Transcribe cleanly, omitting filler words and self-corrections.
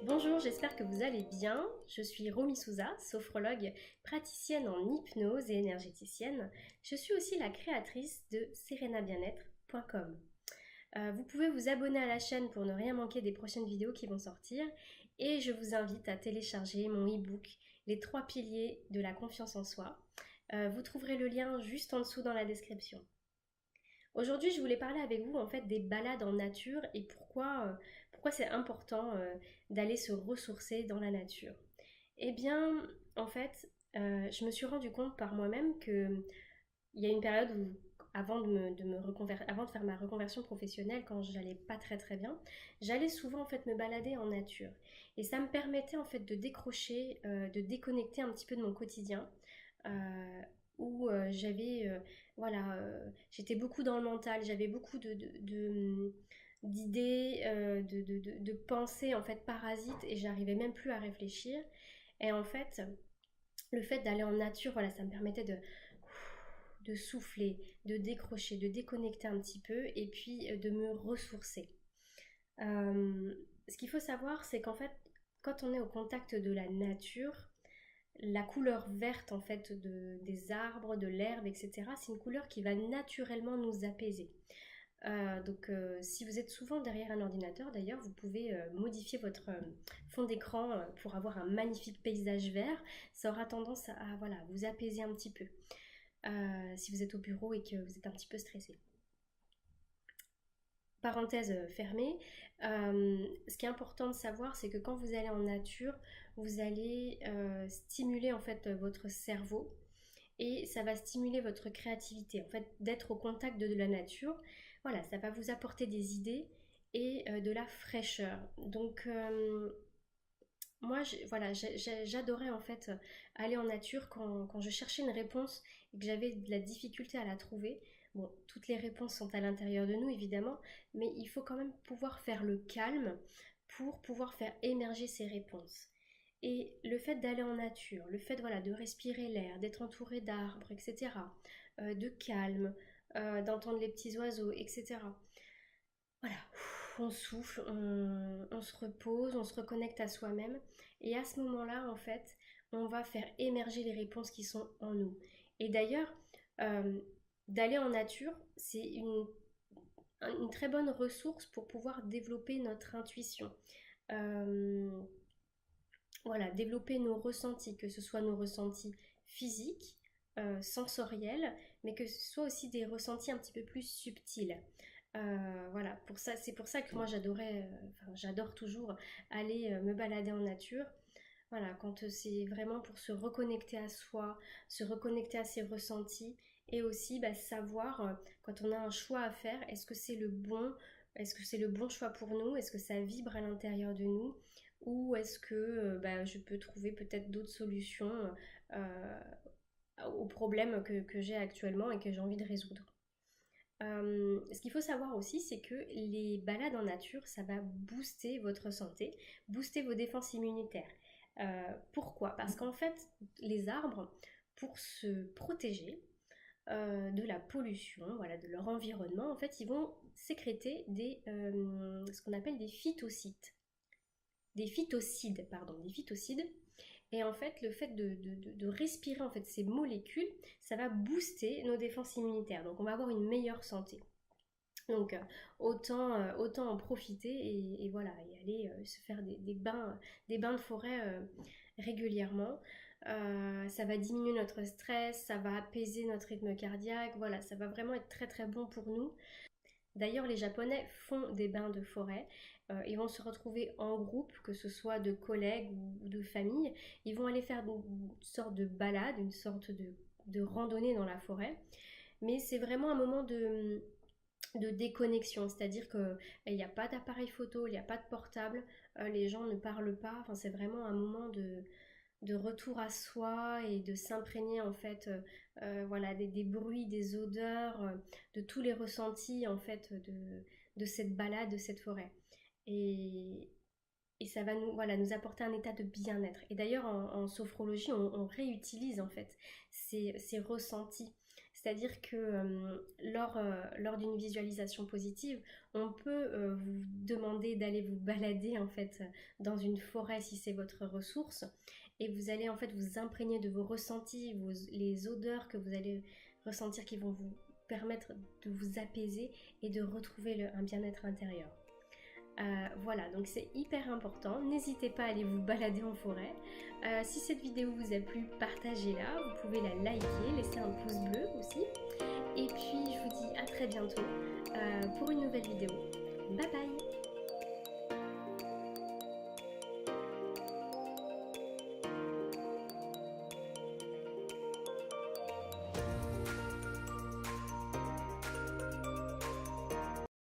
Bonjour, j'espère que vous allez bien. Je suis Romy Souza, sophrologue, praticienne en hypnose et énergéticienne. Je suis aussi la créatrice de serenabienêtre.com. Vous pouvez vous abonner à la chaîne pour ne rien manquer des prochaines vidéos qui vont sortir et je vous invite à télécharger mon e-book Les 3 piliers de la confiance en soi. Vous trouverez le lien juste en dessous dans la description. Aujourd'hui, je voulais parler avec vous en fait des balades en nature et pourquoi c'est important d'aller se ressourcer dans la nature. Eh bien, en fait, je me suis rendu compte par moi-même que il y a une période où, avant de faire ma reconversion professionnelle, quand j'allais pas très bien, j'allais souvent en fait me balader en nature et ça me permettait en fait de décrocher, de déconnecter un petit peu de mon quotidien. euh, où voilà, j'étais beaucoup dans le mental, j'avais beaucoup d'idées, de pensées en fait parasites et j'arrivais même plus à réfléchir. Et en fait, le fait d'aller en nature, voilà, ça me permettait de souffler, de décrocher, de déconnecter un petit peu et puis de me ressourcer. Ce qu'il faut savoir, c'est qu'en fait, quand on est au contact de la nature, la couleur verte en fait des arbres, de l'herbe, etc., c'est une couleur qui va naturellement nous apaiser. Si vous êtes souvent derrière un ordinateur, d'ailleurs, vous pouvez modifier votre fond d'écran pour avoir un magnifique paysage vert. Ça aura tendance à voilà, vous apaiser un petit peu si vous êtes au bureau et que vous êtes un petit peu stressé. Parenthèse fermée, ce qui est important de savoir, c'est que quand vous allez en nature, vous allez stimuler en fait votre cerveau et ça va stimuler votre créativité. En fait, d'être au contact de la nature, voilà, ça va vous apporter des idées et de la fraîcheur. Donc, moi, voilà, j'adorais en fait aller en nature quand je cherchais une réponse et que j'avais de la difficulté à la trouver. Bon, toutes les réponses sont à l'intérieur de nous évidemment, mais il faut quand même pouvoir faire le calme pour pouvoir faire émerger ces réponses. Et le fait d'aller en nature, le fait voilà, de respirer l'air, d'être entouré d'arbres, etc., de calme, d'entendre les petits oiseaux, etc. Voilà, on souffle, on se repose, on se reconnecte à soi-même. Et à ce moment-là, en fait, on va faire émerger les réponses qui sont en nous. Et d'ailleurs, euh, d'aller en nature, c'est une très bonne ressource pour pouvoir développer notre intuition. Euh, voilà, développer nos ressentis, que ce soit nos ressentis physiques, sensoriels, mais que ce soit aussi des ressentis un petit peu plus subtils. Voilà, c'est pour ça que moi j'adore toujours aller me balader en nature. Voilà, quand c'est vraiment pour se reconnecter à soi, se reconnecter à ses ressentis et aussi savoir quand on a un choix à faire, est-ce que c'est le bon choix pour nous, est-ce que ça vibre à l'intérieur de nous ou est-ce que je peux trouver peut-être d'autres solutions euh, aux problèmes que j'ai actuellement et que j'ai envie de résoudre. Ce qu'il faut savoir aussi, c'est que les balades en nature, ça va booster votre santé, booster vos défenses immunitaires. Pourquoi? Parce qu'en fait, les arbres, pour se protéger de la pollution, voilà, de leur environnement, en fait, ils vont sécréter ce qu'on appelle des phytocides. Et en fait, le fait de respirer en fait ces molécules, ça va booster nos défenses immunitaires. Donc, on va avoir une meilleure santé. Donc autant en profiter et voilà, et aller se faire des bains de forêt régulièrement. Ça va diminuer notre stress, ça va apaiser notre rythme cardiaque, voilà, ça va vraiment être très très bon pour nous. D'ailleurs, les Japonais font des bains de forêt. Ils vont se retrouver en groupe, que ce soit de collègues ou de famille. Ils vont aller faire une sorte de balade, une sorte de randonnée dans la forêt. Mais c'est vraiment un moment de déconnexion, c'est-à-dire qu'il n'y a pas d'appareil photo, il n'y a pas de portable, les gens ne parlent pas, enfin, c'est vraiment un moment de retour à soi et de s'imprégner en fait voilà, des bruits, des odeurs, de tous les ressentis en fait de cette balade, de cette forêt. Et, et ça va nous apporter un état de bien-être. Et d'ailleurs, en sophrologie, on réutilise en fait ces ressentis, C'est-à-dire que lors d'une visualisation positive, on peut vous demander d'aller vous balader en fait dans une forêt si c'est votre ressource, et vous allez en fait vous imprégner de vos ressentis, les odeurs que vous allez ressentir qui vont vous permettre de vous apaiser et de retrouver un bien-être intérieur. Voilà, donc c'est hyper important. N'hésitez pas à aller vous balader en forêt. Si cette vidéo vous a plu, partagez-la. Vous pouvez la liker, laisser un pouce bleu aussi. Et puis, je vous dis à très bientôt pour une nouvelle vidéo. Bye bye!